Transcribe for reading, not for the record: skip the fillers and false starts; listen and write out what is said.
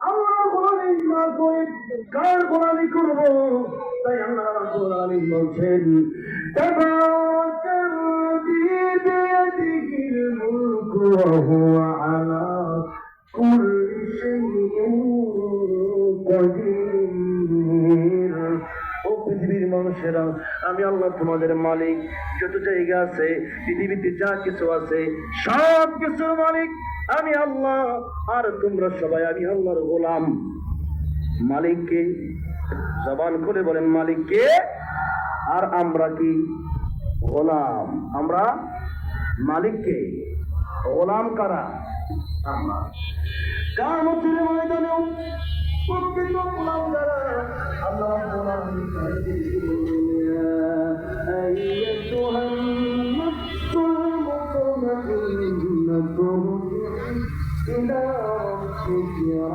আল্লাহ গোলামি না করে কার গোলামি করব? তাই আল্লাহ রাব্বুল আলামিন বলছেন, তাবারাকাল্লাযী বিয়াদিহিল মুলকু ওয়া হুয়া আলা কুল্লি শাইইন কাদির। ও পৃথিবীর মানুষেরা, আমি আল্লাহ তোমাদের মালিক। যত জায়গা আছে পৃথিবীতে, যা কিছু আছে, সব কিছুর মালিক আমি আল্লাহ। আর তোমরা সবাই আমি আল্লাহর গোলাম। মালিককে জবান খুলে বলেন, মালিককে। আর আমরা কি? গোলাম। আমরা মালিককে, গোলাম কারা? আমরা। কিয়ামতের ময়দানেও প্রকৃত গোলাম যারা, আল্লাহ গোলাম আইয়াতুহান নাফসুল মুতমাইন্নাতুর ইলা রাব্বিকা